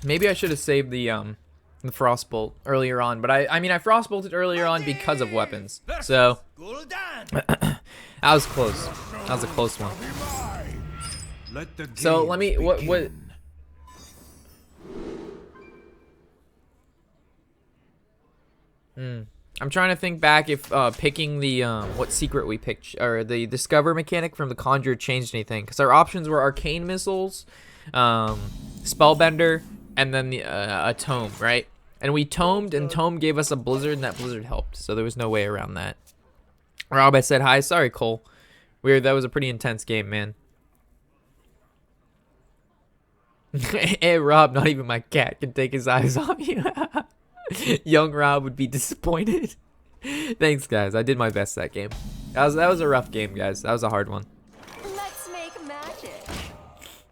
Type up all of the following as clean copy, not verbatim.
Maybe I should have saved the Frostbolt earlier on, but I mean I Frostbolted earlier on because of weapons. So that was close. That was a close one. So let me what I'm trying to think back if picking the what secret we picked or the discover mechanic from the Conjure changed anything, because our options were arcane missiles, spellbender, and then the a tome, right? And we tomed, and tome gave us a blizzard, and that blizzard helped, so there was no way around that. Rob, I said hi. Sorry, Cole. Weird. That was a pretty intense game, man. Hey, Rob, not even my cat can take his eyes off you. Young Rob would be disappointed. Thanks, guys. I did my best that game. That was a rough game, guys. That was a hard one. Let's make magic.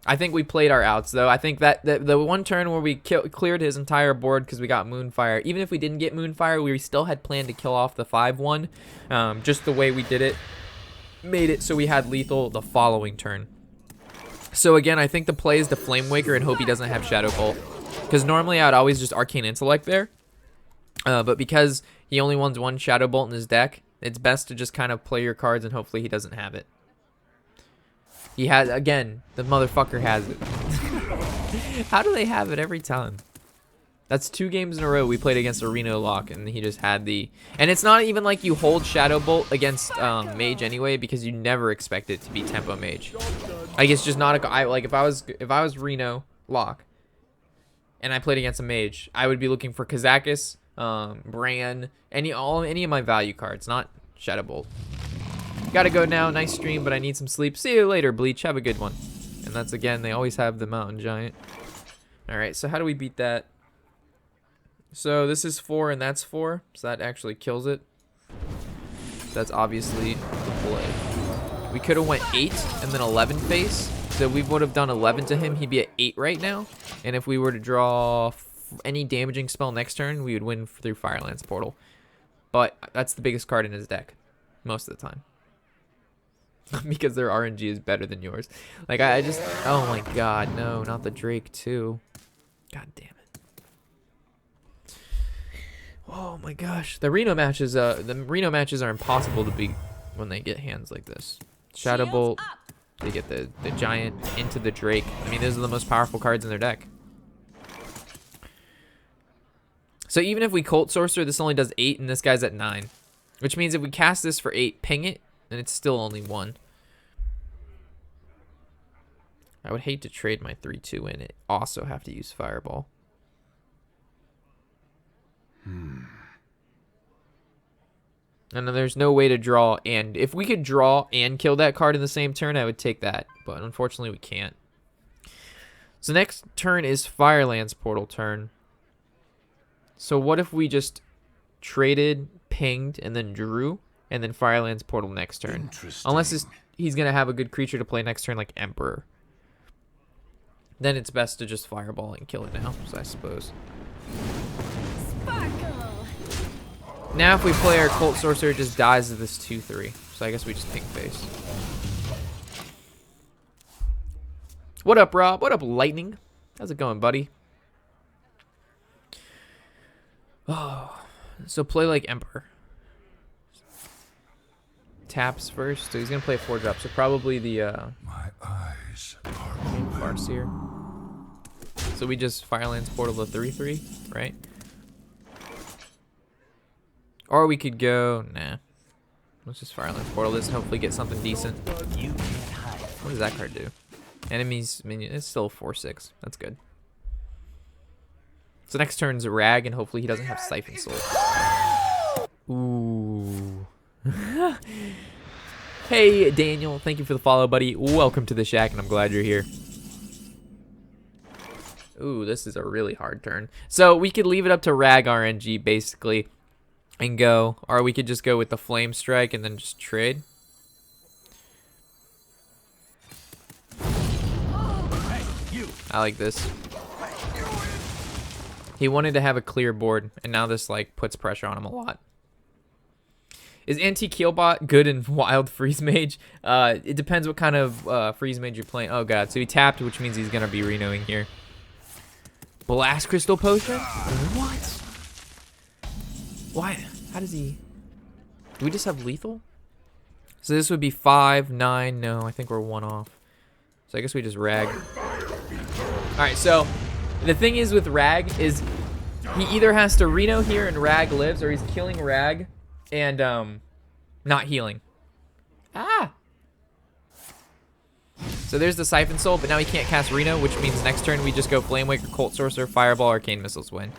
I think we played our outs, though. I think that the one turn where we cleared his entire board because we got Moonfire, even if we didn't get Moonfire, we still had planned to kill off the 5-1. Just the way we did it made it so we had lethal the following turn. So again, I think the play is the Flame Waker and hope he doesn't have Shadow Bolt, because normally I'd always just Arcane Intellect there. But because he only wants one Shadow Bolt in his deck, it's best to just kind of play your cards and hopefully he doesn't have it. He has, again, the motherfucker has it. How do they have it every time? That's 2 games in a row we played against a Renolock and he just had the... And it's not even like you hold Shadow Bolt against Mage anyway, because you never expect it to be Tempo Mage. Like, it's just not a... like, if I was Reno Lock and I played against a Mage, I would be looking for Kazakis, Bran, any of my value cards, not Shadow Bolt. Gotta go now. Nice stream, but I need some sleep. See you later, Bleach. Have a good one. And that's, again, they always have the Mountain Giant. Alright, so how do we beat that? So this is 4 and that's 4, so that actually kills it. That's obviously the play. We could have went 8 and then 11 face. So we would have done 11 to him. He'd be at 8 right now. And if we were to draw any damaging spell next turn, we would win through Firelands Portal. But that's the biggest card in his deck most of the time. Because their RNG is better than yours. Like, I just... Oh my god, no, not the Drake too. God damn it. Oh my gosh. The Reno matches are impossible to beat when they get hands like this. Shadow Bolt. They get the Giant into the Drake. I mean, those are the most powerful cards in their deck. So even if we Cult Sorcerer, this only does 8 and this guy's at 9. Which means if we cast this for 8, ping it, then it's still only 1. I would hate to trade my 3-2 in it. Also have to use Fireball. And then there's no way to draw, and if we could draw and kill that card in the same turn, I would take that. But unfortunately, we can't. So next turn is Firelands Portal turn. So what if we just traded, pinged, and then drew, and then Firelands Portal next turn? Unless he's going to have a good creature to play next turn like Emperor. Then it's best to just Fireball and kill it now, so I suppose. Now if we play our Cult Sorcerer, it just dies to this 2-3. So I guess we just ping face. What up, Rob? What up, Lightning? How's it going, buddy? Oh, so play like Emperor. Taps first. So he's going to play a 4-drop. So probably the My eyes are Farseer. So we just Firelands Portal the 3-3, right? Or we could go, nah. Let's just Firelands Portal this and hopefully get something decent. What does that card do? Enemies minion. It's still 4-6. That's good. So next turn's a Rag, and hopefully he doesn't have Siphon Soul. Ooh. Hey, Daniel. Thank you for the follow, buddy. Welcome to the Shack, and I'm glad you're here. Ooh, this is a really hard turn. So we could leave it up to Rag RNG, basically, and go. Or we could just go with the Flame Strike and then just trade. I like this. He wanted to have a clear board, and now this like puts pressure on him a lot. Is Anti-Keelbot good in Wild Freeze Mage? It depends what kind of Freeze Mage you're playing. Oh god, so he tapped, which means he's gonna be Renoing here. Blast Crystal Potion? What? Why? How does he... Do we just have lethal? So this would be 5, 9. No, I think we're 1 off. So I guess we just rag. Alright, so the thing is with rag is he either has to Reno here and rag lives, or he's killing rag and not healing. Ah! So there's the Siphon Soul, but now he can't cast Reno, which means next turn we just go Flame Waker, Cult Sorcerer, Fireball, Arcane Missiles win.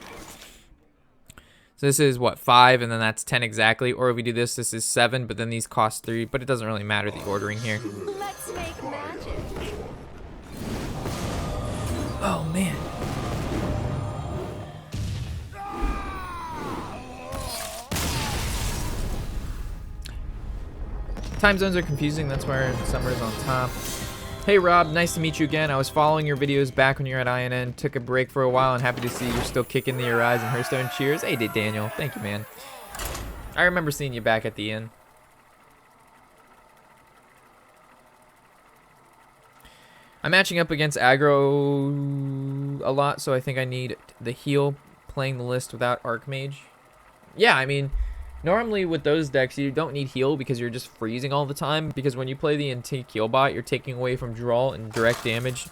So this is, what, 5, and then that's 10 exactly. Or if we do this, this is 7, but then these cost 3. But it doesn't really matter the ordering here. Let's make magic. Oh, man. Time zones are confusing. That's where summer's on top. Hey Rob, nice to meet you again. I was following your videos back when you were at INN. Took a break for a while and happy to see you're still kicking the Arise and Hearthstone. Cheers. Hey, Daniel. Thank you, man. I remember seeing you back at the inn. I'm matching up against aggro a lot, so I think I need the heal playing the list without Archmage. Yeah, I mean... Normally with those decks, you don't need heal because you're just freezing all the time. Because when you play the antique heal bot, you're taking away from draw and direct damage.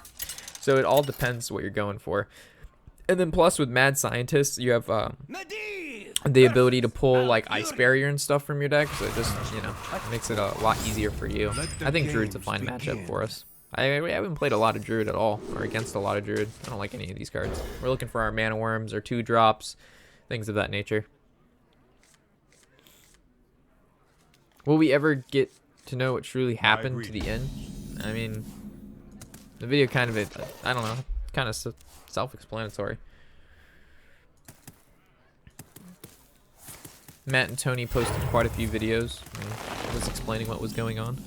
So it all depends what you're going for. And then plus with Mad Scientist, you have the ability to pull like Ice Barrier and stuff from your deck. So it just, you know, makes it a lot easier for you. I think Druid's a fine matchup for us. I haven't played a lot of Druid at all, or against a lot of Druid. I don't like any of these cards. We're looking for our Mana Worms or 2-drops, things of that nature. Will we ever get to know what truly happened to the end? I mean, the video kind of, I don't know, kind of self-explanatory. Matt and Tony posted quite a few videos. Was explaining what was going on.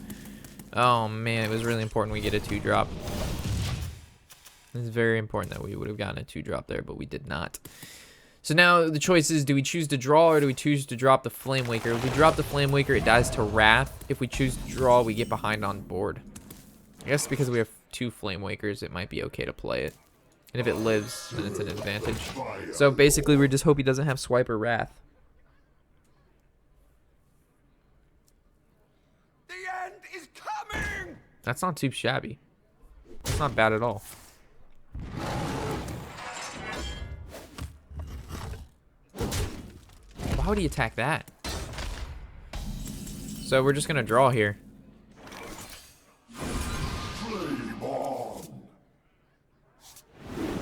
Oh man, it was really important we get a 2-drop. It's very important that we would have gotten a 2-drop there, but we did not. So now the choice is, do we choose to draw or do we choose to drop the Flame Waker? If we drop the Flame Waker, it dies to Wrath. If we choose to draw, we get behind on board. I guess because we have 2 Flame Wakers, it might be okay to play it. And if it lives, then it's an advantage. So basically, we just hope he doesn't have Swipe or Wrath. The end is coming. That's not too shabby. That's not bad at all. Why would he attack that? So we're just gonna draw here.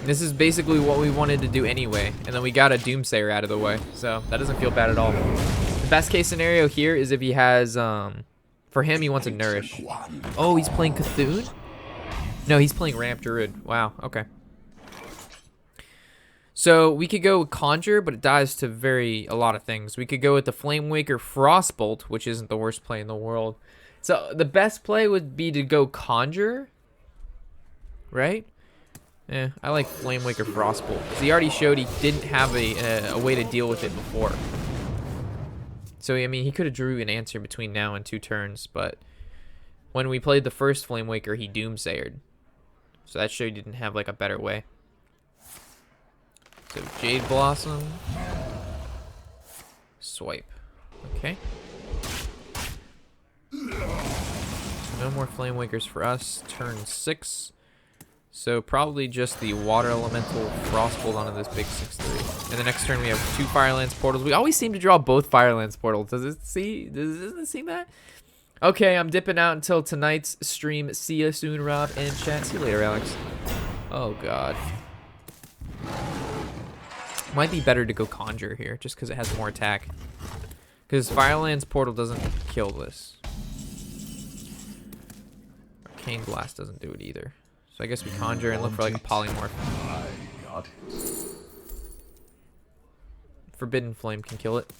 This is basically what we wanted to do anyway, and then we got a Doomsayer out of the way, so that doesn't feel bad at all. The best case scenario here is if he has, for him, he wants a Nourish. Oh, he's playing Cthulhu? No, he's playing Ramp Druid. Wow, okay. So we could go with Conjure, but it dies to a lot of things. We could go with the Flame Waker Frostbolt, which isn't the worst play in the world. So the best play would be to go Conjure, right? Yeah, I like Flame Waker Frostbolt because he already showed he didn't have a way to deal with it before. So I mean, he could have drew an answer between now and 2 turns, but when we played the first Flame Waker, he Doomsayered. So that showed he didn't have like a better way. So Jade Blossom, Swipe. Okay. No more Flame Wakers for us. Turn 6. So probably just the Water Elemental Frostbolt onto this big 6/3. And the next turn we have 2 Firelands Portals. We always seem to draw both Firelands Portals. Doesn't it seem that? Okay, I'm dipping out until tonight's stream. See you soon, Rob and chat. See you later, Alex. Oh god. Might be better to go Conjure here, just because it has more attack. Because Firelands Portal doesn't kill this. Arcane Blast doesn't do it either. So I guess we Conjure and look for like a Polymorph. I got it. Forbidden Flame can kill it.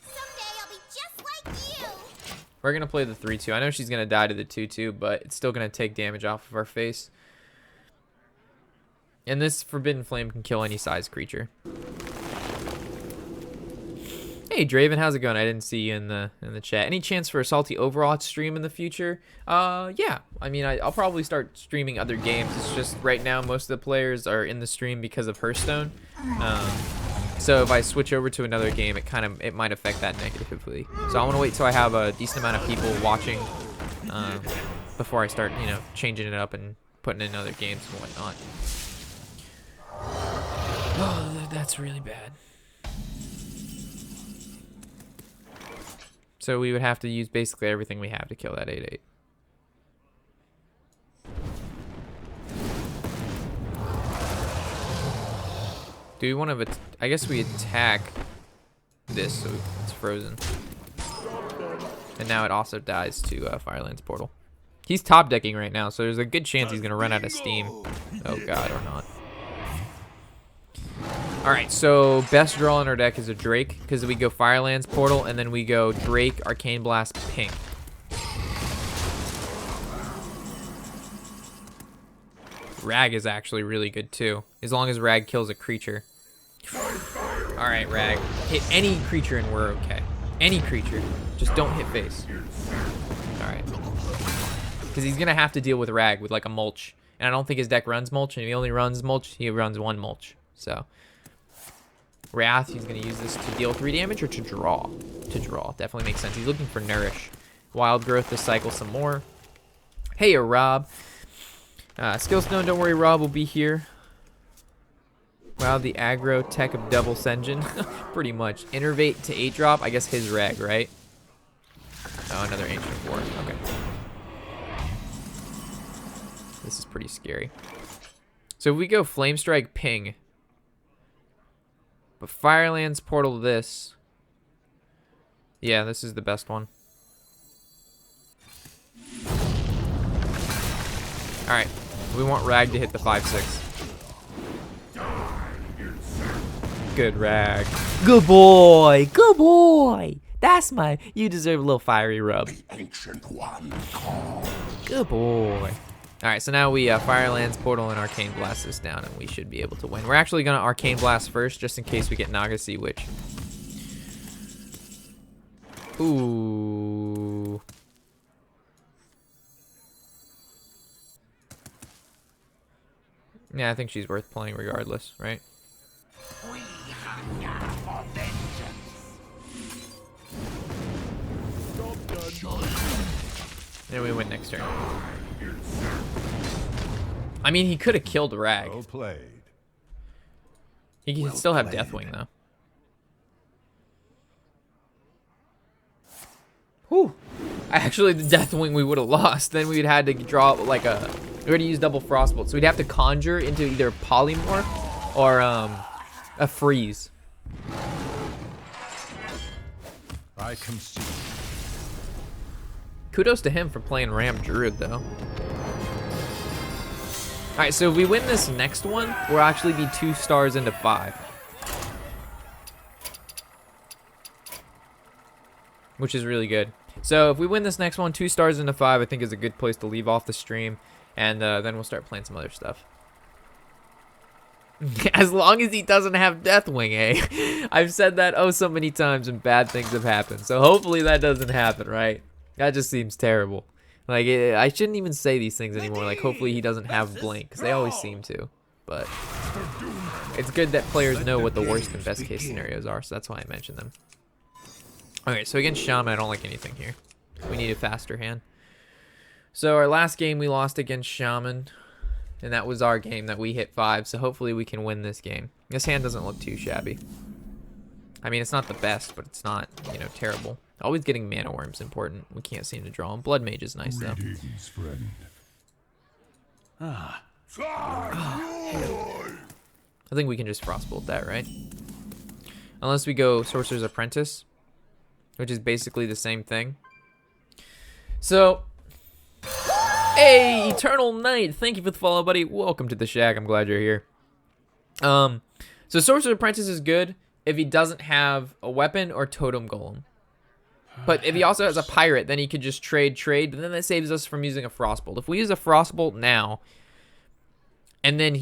Someday I'll be just like you. We're going to play the 3/2. I know she's going to die to the 2/2, but it's still going to take damage off of our face. And this Forbidden Flame can kill any size creature. Hey, Hey Draven, how's it going? I didn't see you in the chat. Any chance for a Salty Overwatch stream in the future? Yeah. I mean, I'll probably start streaming other games. It's just right now most of the players are in the stream because of Hearthstone. So if I switch over to another game, it might affect that negatively. So I want to wait till I have a decent amount of people watching before I start, you know, changing it up and putting in other games and whatnot. Oh, that's really bad. So we would have to use basically everything we have to kill that 8/8. Do we want to? I guess we attack this so it's frozen. And now it also dies to Firelands Portal. He's top decking right now, so there's a good chance he's gonna run out of steam. Oh god, or not. Alright, so best draw in our deck is a Drake, because we go Firelands Portal, and then we go Drake, Arcane Blast, Ping. Rag is actually really good too, as long as Rag kills a creature. Alright, Rag. Hit any creature and we're okay. Any creature. Just don't hit face. Alright. Because he's going to have to deal with Rag with like a mulch. And I don't think his deck runs mulch, and if he only runs mulch, he runs one mulch. So... Wrath, he's going to use this to deal 3 damage or to draw? To draw. Definitely makes sense. He's looking for Nourish. Wild Growth to cycle some more. Hey, Rob. Skillstone, don't worry, Rob will be here. Wow, the aggro tech of Double Senjin. Pretty much. Innervate to 8-drop. I guess his Rag, right? Oh, another Ancient War. Okay. This is pretty scary. So if we go Flame Strike, Ping. But Firelands Portal this. Yeah, this is the best one. Alright. We want Rag to hit the 5/6. Good Rag. Good boy. Good boy. That's my... You deserve a little fiery rub. Ancient one. Good boy. Alright, so now we Firelands Portal and Arcane Blast this down, and we should be able to win. We're actually going to Arcane Blast first, just in case we get Naga Sea Witch. Ooh. Yeah, I think she's worth playing regardless, right? We hunger for vengeance. And we win next turn. I mean, he could have killed Rag. Well played. He can still have Deathwing, though. Whew. Actually, the Deathwing we would have lost. Then we'd had to draw like a... We already used double Frostbolt. So we'd have to conjure into either Polymorph or a Freeze. I concede. Kudos to him for playing Ram Druid, though. Alright, so if we win this next one, we'll actually be 2 stars into 5. Which is really good. So if we win this next one, 2 stars into 5, I think is a good place to leave off the stream. And then we'll start playing some other stuff. As long as he doesn't have Deathwing, eh? I've said that oh so many times and bad things have happened. So hopefully that doesn't happen, right? That just seems terrible. Like, I shouldn't even say these things anymore. Like, hopefully he doesn't have Blink, because they always seem to. But it's good that players know what the worst and best case scenarios are, so that's why I mentioned them. Okay, so against Shaman, I don't like anything here. We need a faster hand. So our last game we lost against Shaman, and that was our game that we hit 5, so hopefully we can win this game. This hand doesn't look too shabby. I mean, it's not the best, but it's not, you know, terrible. Always getting Mana Worm's important. We can't seem to draw him. Blood Mage is nice, though. I think we can just Frostbolt that, right? Unless we go Sorcerer's Apprentice, which is basically the same thing. So, hey, Eternal Knight, thank you for the follow, buddy. Welcome to the Shack. I'm glad you're here. So Sorcerer's Apprentice is good if he doesn't have a weapon or Totem Golem. But if he also has a Pirate, then he could just trade, but then that saves us from using a Frostbolt. If we use a Frostbolt now, and then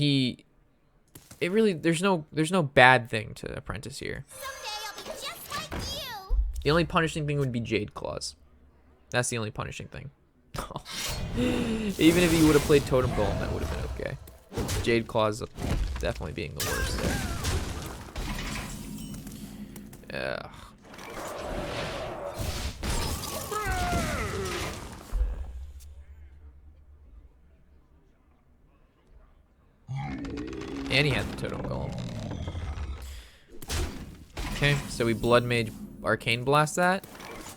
there's no bad thing to Apprentice here. Someday I'll be just like you. The only punishing thing would be Jade Claws. That's the only punishing thing. Even if he would have played Totem Golem, that would have been okay. Jade Claws definitely being the worst there. Ugh. And he had the Totem Golem. Okay, so we Blood Mage Arcane Blast that.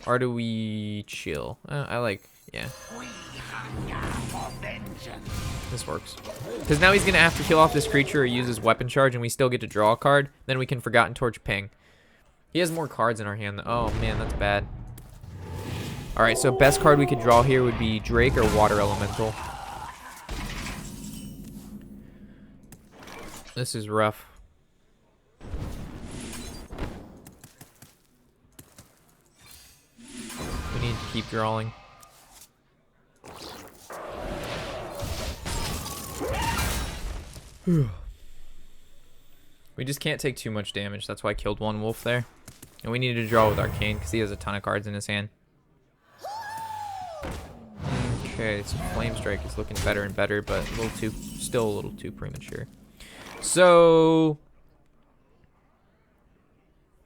Or do we chill? I like, yeah. This works. Because now he's going to have to kill off this creature or use his weapon charge, and we still get to draw a card. Then we can Forgotten Torch ping. He has more cards in our hand. Oh, man, that's bad. All right, so best card we could draw here would be Drake or Water Elemental. This is rough. We need to keep drawing. We just can't take too much damage. That's why I killed one wolf there. And we need to draw with Arcane because he has a ton of cards in his hand. Okay, so Flame Strike is looking better and better, but still a little too premature. So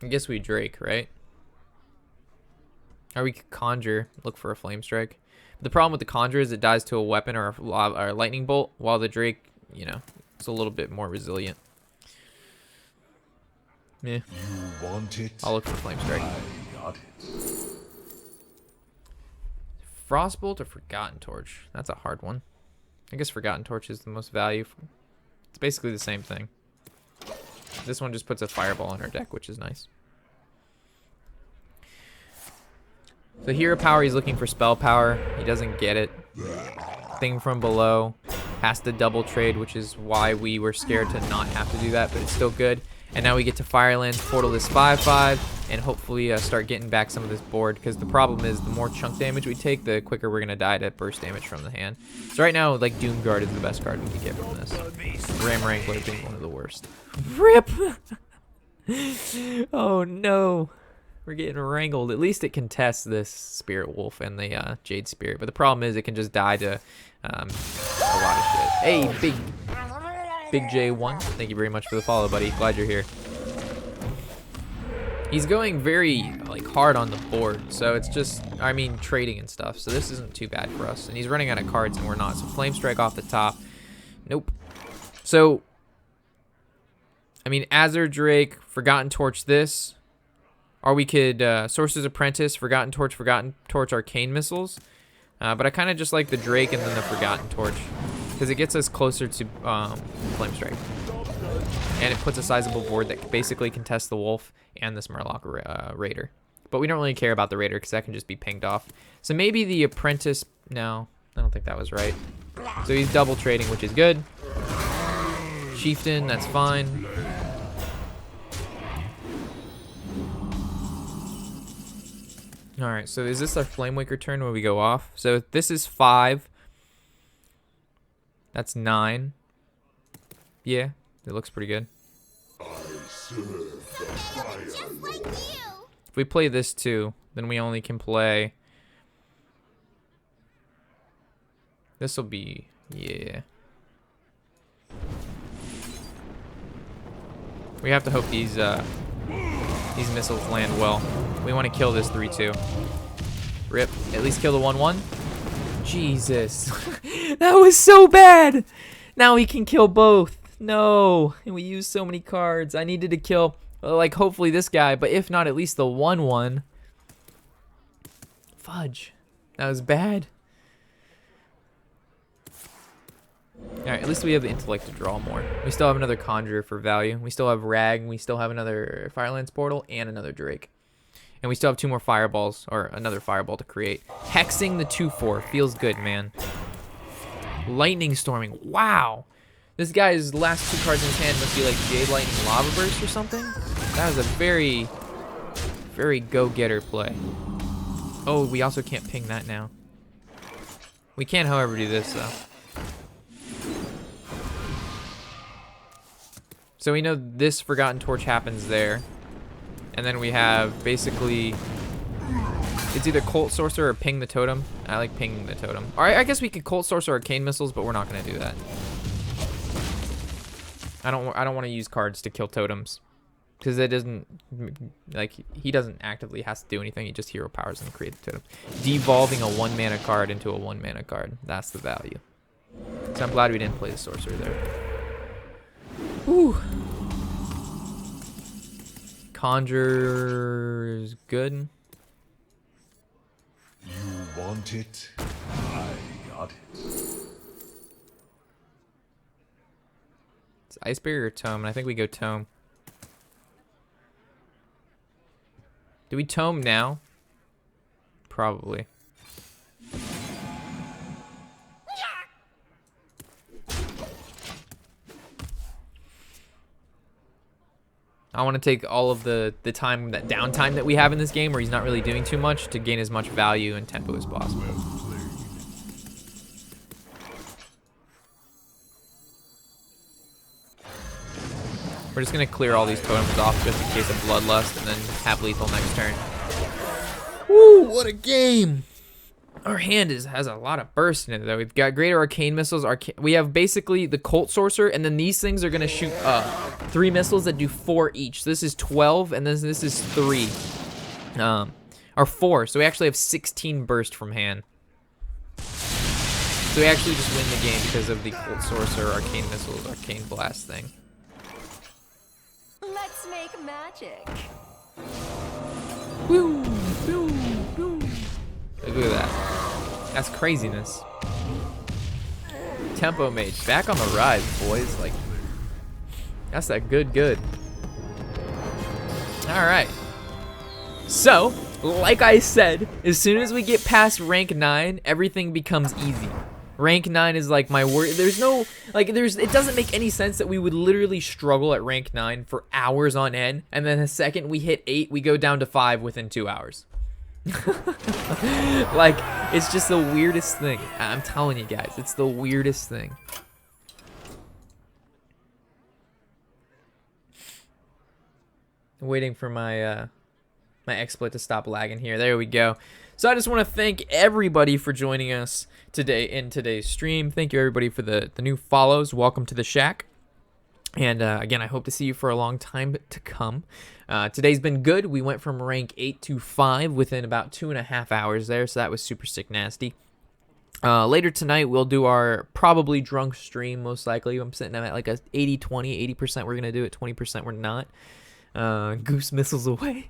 I guess we Drake, right? Or we could Conjure, look for a Flame Strike. But the problem with the Conjure is it dies to a weapon or a lightning bolt, while the Drake, you know, it's a little bit more resilient. Yeah. You want it? I'll look for Flame Strike. I got it. Frostbolt or Forgotten Torch? That's a hard one. I guess Forgotten Torch is the most value. It's basically the same thing. This one just puts a Fireball on our deck, which is nice. So Hero Power, he's looking for Spell Power. He doesn't get it. Thing from Below. Has to double trade, which is why we were scared to not have to do that, but it's still good. And now we get to Firelands, portal this 5/5, and hopefully start getting back some of this board, because the problem is the more chunk damage we take, the quicker we're going to die to burst damage from the hand. So right now, like, Doomguard is the best card we can get from this. Ram Wrangler being one of the worst. RIP! Oh no. We're getting wrangled. At least it can test this Spirit Wolf and the Jade Spirit, but the problem is it can just die to a lot of shit. Hey, Big J1, thank you very much for the follow, buddy. Glad you're here. He's going very like hard on the board, so it's just, I mean, trading and stuff. So this isn't too bad for us. And he's running out of cards, and we're not. So Flame Strike off the top. Nope. So, I mean, Azure Drake, Forgotten Torch this, or we could Sorcerer's Apprentice, Forgotten Torch, Arcane Missiles. But I kind of just like the Drake and then the Forgotten Torch, because it gets us closer to Flame Strike. And it puts a sizable board that basically contests the Wolf and this Murloc Raider. But we don't really care about the Raider because that can just be pinged off. So maybe the Apprentice... No, I don't think that was right. So he's double trading, which is good. Chieftain, that's fine. Alright, so is this our Flamewaker turn where we go off? So this is 5. That's 9. Yeah, it looks pretty good. If we play this too, then we only can play... This will be... Yeah. We have to hope these missiles land well. We want to kill this 3-2. RIP. At least kill the 1-1. Jesus. That was so bad. Now we can kill both. No. And we used so many cards. I needed to kill, like, hopefully this guy. But if not, at least the 1-1. Fudge. That was bad. Alright, at least we have the intellect to draw more. We still have another Conjurer for value. We still have Rag. We still have another Firelands Portal and another Drake. And we still have 2 more Fireballs, or another Fireball to create. Hexing the 2/4 feels good, man. Lightning Storming. Wow. This guy's last 2 cards in his hand must be like Jade Lightning Lava Burst or something. That was a very, very go-getter play. Oh, we also can't ping that now. We can, however, do this, though. So we know this Forgotten Torch happens there. And then we have basically It's either Cult Sorcerer or Ping the Totem. I like pinging the totem. All right, I guess we could Cult Sorcerer Arcane Missiles, but we're not gonna do that. I don't want to use cards to kill totems, because it doesn't, like, he doesn't actively has to do anything. He just hero powers and create the totem. Devolving a 1-mana card into a 1-mana card. That's the value. So I'm glad we didn't play the Sorcerer there. Whew. Conjure is good. You want it? I got it. It's Iceberry or Tome, and I think we go Tome. Do we Tome now? Probably. I want to take all of the time, that downtime that we have in this game where he's not really doing too much, to gain as much value and tempo as possible. We're just going to clear all these totems off just in case of Bloodlust, and then have lethal next turn. Woo, what a game! Our hand has a lot of burst in it, though. We've got Greater Arcane Missiles. We have basically the Cult Sorcerer, and then these things are going to shoot 3 missiles that do 4 each. So this is 12, and then this is 3. Or 4. So we actually have 16 burst from hand. So we actually just win the game because of the Cult Sorcerer, Arcane Missiles, Arcane Blast thing. Let's make magic. Woo, woo, woo. Look at that. That's craziness. Tempo Mage, back on the rise, boys. Like, that's that good. All right. So, like I said, as soon as we get past rank 9, everything becomes easy. Rank 9 is like my word. There's no, like, it doesn't make any sense that we would literally struggle at rank 9 for hours on end, and then the second we hit 8, we go down to 5 within 2 hours. Like, it's just the weirdest thing. I'm telling you guys, it's the weirdest thing. I'm waiting for my my exploit to stop lagging here. There we go. So I just want to thank everybody for joining us today in today's stream. Thank you everybody for the new follows. Welcome to the Shack. And again, I hope to see you for a long time to come. Today's been good. We went from rank 8 to 5 within about 2.5 hours there, so that was super sick nasty. Later tonight, we'll do our probably drunk stream, most likely. I'm sitting at like a 80-20. 80% we're going to do it, 20% we're not. Goose missiles away.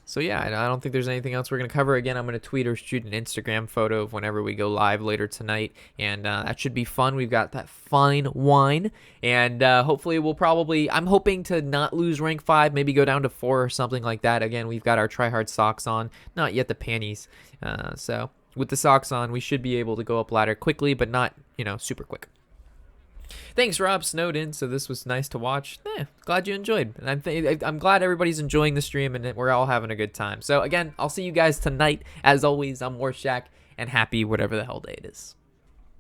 So yeah, I don't think there's anything else we're going to cover. Again, I'm going to tweet or shoot an Instagram photo of whenever we go live later tonight, and that should be fun. We've got that fine wine, and hopefully we'll probably, I'm hoping to not lose rank 5, maybe go down to 4 or something like that. Again, we've got our tryhard socks on, not yet the panties. So with the socks on, we should be able to go up ladder quickly, but not, super quick. Thanks, Rob Snowden. So this was nice to watch. Glad you enjoyed. And I'm glad everybody's enjoying the stream and we're all having a good time. So again, I'll see you guys tonight. As always, I'm Warshack, and happy whatever the hell day it is.